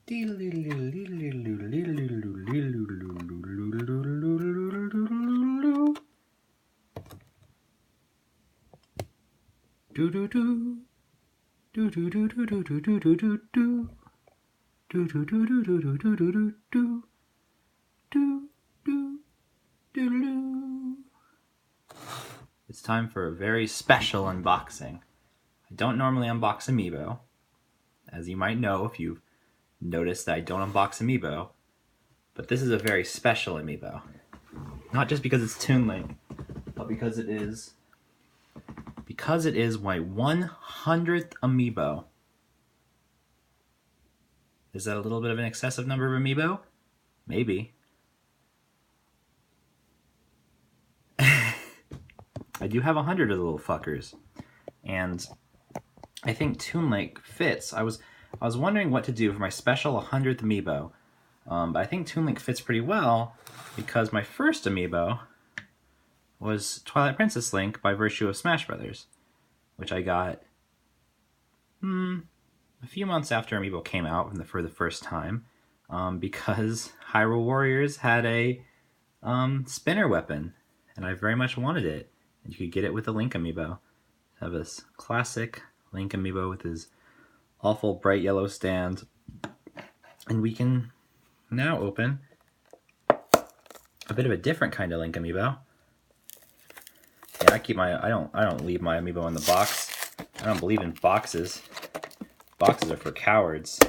It's time for a very special unboxing. I don't normally unbox Amiibo, as you might know if you've noticed that I don't unbox Amiibo, but this is a very special Amiibo. Not just because it's Toon Link, but because it is my 100th Amiibo. Is that a little bit of an excessive number of Amiibo? Maybe. I do have 100 of the little fuckers, and I think Toon Link fits. I was wondering what to do for my special 100th Amiibo, but I think Toon Link fits pretty well because my first Amiibo was Twilight Princess Link by virtue of Smash Brothers, which I got a few months after Amiibo came out for the first time, because Hyrule Warriors had a spinner weapon, and I very much wanted it. And you could get it with a Link Amiibo. Have this classic Link Amiibo with his awful bright yellow stand, and we can now open a bit of a different kind of Link Amiibo. Yeah, I don't leave my Amiibo in the box. I don't believe in boxes. Boxes are for cowards.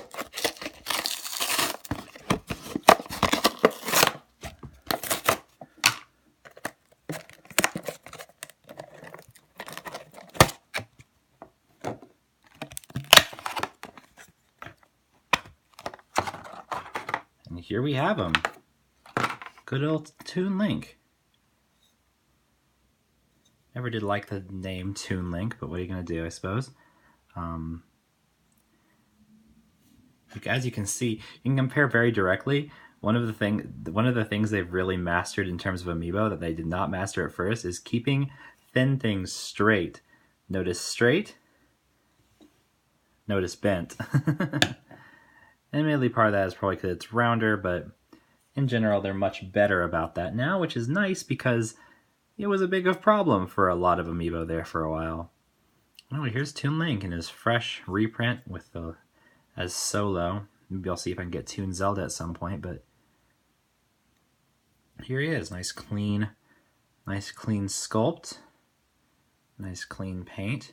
And here we have him. Good old Toon Link. Never did like the name Toon Link, but what are you going to do, I suppose? As you can see, you can compare very directly. One of the things they've really mastered in terms of Amiibo that they did not master at first is keeping thin things straight. Notice straight, notice bent. Admittedly, part of that is probably because it's rounder, but in general, they're much better about that now, which is nice because it was a big of problem for a lot of Amiibo there for a while. Oh, here's Toon Link in his fresh reprint with as solo. Maybe I'll see if I can get Toon Zelda at some point, but here he is. Nice clean sculpt. Nice clean paint.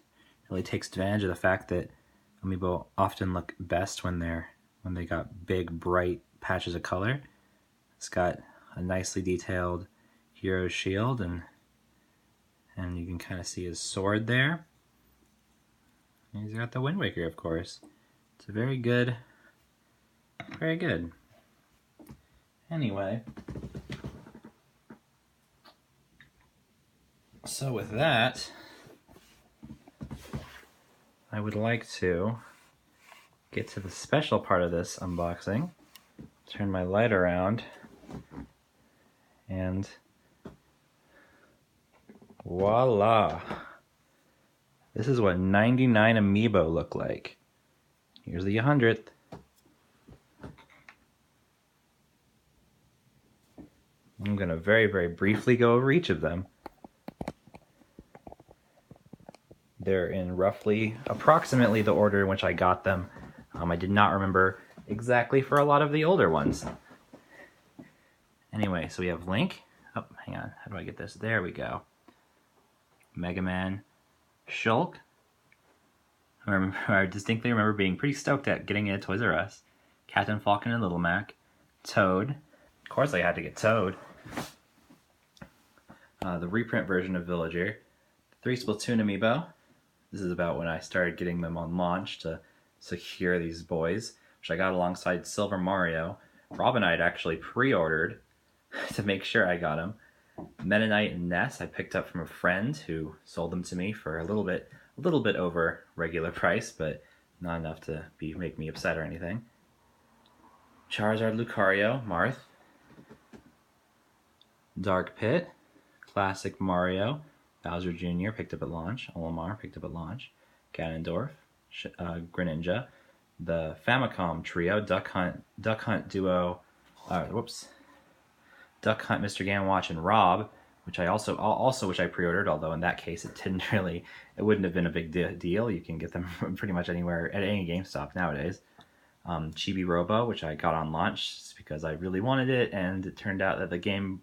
Really takes advantage of the fact that Amiibo often look best when they got big, bright patches of color. It's got a nicely detailed hero shield, and you can kind of see his sword there. And he's got the Wind Waker, of course. It's very good. Very good. Anyway, so with that, I would like to get to the special part of this unboxing. Turn my light around, and voila! This is what 99 Amiibo look like. Here's the 100th. I'm going to very, very briefly go over each of them. They're in approximately the order in which I got them. I did not remember exactly for a lot of the older ones. Anyway, so we have Link. Oh, hang on. How do I get this? There we go. Mega Man. Shulk. I distinctly remember being pretty stoked at getting it at Toys R Us. Captain Falcon and Little Mac. Toad. Of course I had to get Toad. The reprint version of Villager. 3 Splatoon Amiibo. This is about when I started getting them on launch to secure these boys, which I got alongside Silver Mario. Rob and I had actually pre-ordered to make sure I got them. Meta Knight and Ness I picked up from a friend who sold them to me for a little bit over regular price, but not enough to make me upset or anything. Charizard, Lucario, Marth. Dark Pit, Classic Mario, Bowser Jr. picked up at launch, Olimar picked up at launch, Ganondorf, Greninja, the Famicom trio, Duck Hunt Duo, Duck Hunt, Mr. Gamwatch, and Rob, which I also which I pre-ordered. Although in that case, it wouldn't have been a big deal. You can get them pretty much anywhere at any GameStop nowadays. Chibi Robo, which I got on launch because I really wanted it, and it turned out that the game,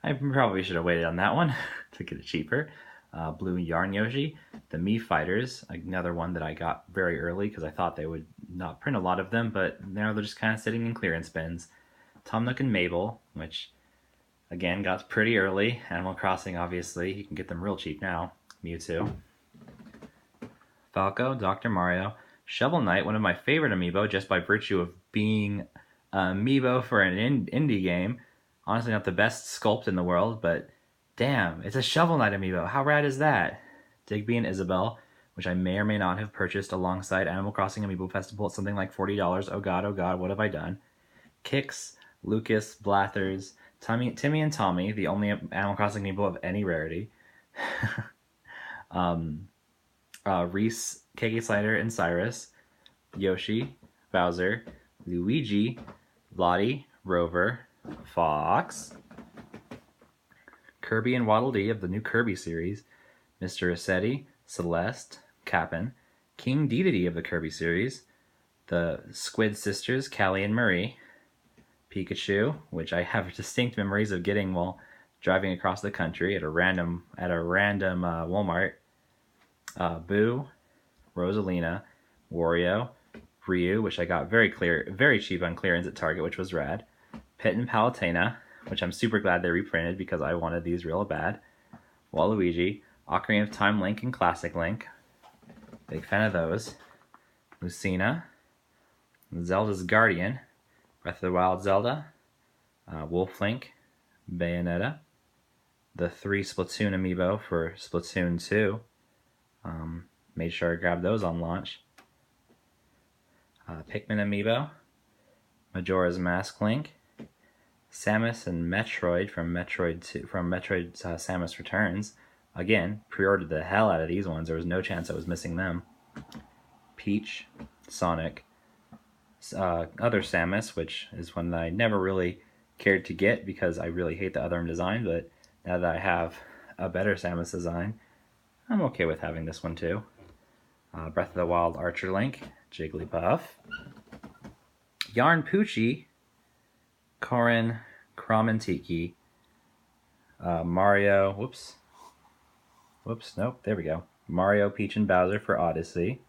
I probably should have waited on that one to get it cheaper. Blue Yarn Yoshi, the Mii Fighters, another one that I got very early because I thought they would not print a lot of them, but now they're just kind of sitting in clearance bins. Tom Nook and Mabel, which again got pretty early. Animal Crossing, obviously, you can get them real cheap now. Mewtwo. Falco, Dr. Mario, Shovel Knight, one of my favorite amiibo just by virtue of being amiibo for an indie game. Honestly, not the best sculpt in the world, but damn, it's a Shovel Knight amiibo. How rad is that? Digby and Isabelle, which I may or may not have purchased alongside Animal Crossing Amiibo Festival at something like $40. Oh god, what have I done? Kix, Lucas, Blathers, Timmy and Tommy, the only Animal Crossing amiibo of any rarity. Reese, KK Slider, and Cyrus, Yoshi, Bowser, Luigi, Lottie, Rover, Fox, Kirby and Waddle Dee of the new Kirby series, Mr. Rossetti, Celeste, Cap'n, King Dedede of the Kirby series, the Squid Sisters, Callie and Marie, Pikachu, which I have distinct memories of getting while driving across the country at a random Walmart, Boo, Rosalina, Wario, Ryu, which I got very cheap on clearance at Target, which was rad, Pit and Palutena, which I'm super glad they reprinted because I wanted these real bad, Waluigi, Ocarina of Time Link and Classic Link, big fan of those, Lucina, Zelda's Guardian, Breath of the Wild Zelda, Wolf Link, Bayonetta, the 3 Splatoon amiibo for Splatoon 2. Made sure I grabbed those on launch. Pikmin amiibo, Majora's Mask Link, Samus and Metroid from Metroid Samus Returns. Again, pre-ordered the hell out of these ones. There was no chance I was missing them. Peach, Sonic, other Samus, which is one that I never really cared to get because I really hate the Otherm design, but now that I have a better Samus design, I'm okay with having this one too. Breath of the Wild Archer Link, Jigglypuff, Yarn Poochie, Corin, Crom and Tiki, Mario, nope, there we go. Mario, Peach, and Bowser for Odyssey,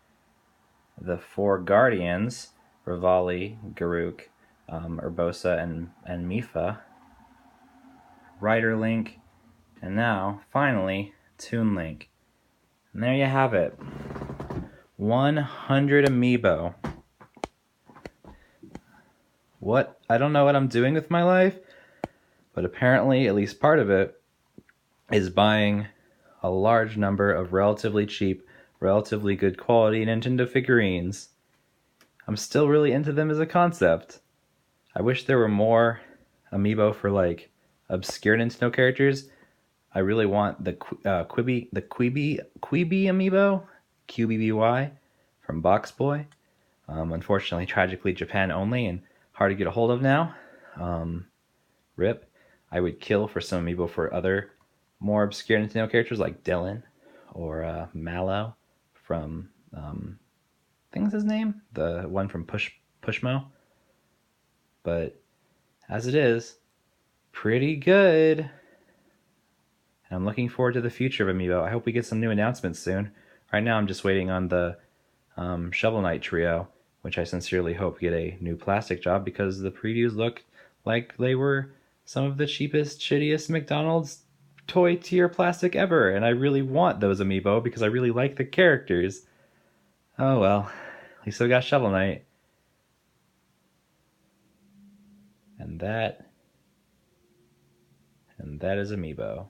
the 4 Guardians, Rivali, Garuk, Urbosa, and Mifa, Rider Link, and now, finally, Toon Link. And there you have it. 100 amiibo. What? I don't know what I'm doing with my life, but apparently, at least part of it, is buying a large number of relatively cheap, relatively good quality Nintendo figurines. I'm still really into them as a concept. I wish there were more amiibo for like obscure Nintendo characters. I really want the Quibi amiibo, QBBY, from Box Boy. Unfortunately, tragically, Japan only and hard to get a hold of now. Rip. I would kill for some amiibo for other more obscure Nintendo characters like Dylan or Mallow from I think that's his name, the one from Pushmo. But as it is, pretty good. And I'm looking forward to the future of amiibo. I hope we get some new announcements soon. Right now, I'm just waiting on the Shovel Knight trio, which I sincerely hope get a new plastic job because the previews look like they were some of the cheapest, shittiest McDonald's toy tier plastic ever, and I really want those amiibo because I really like the characters. Oh well, at least I got Shovel Knight. And that is amiibo.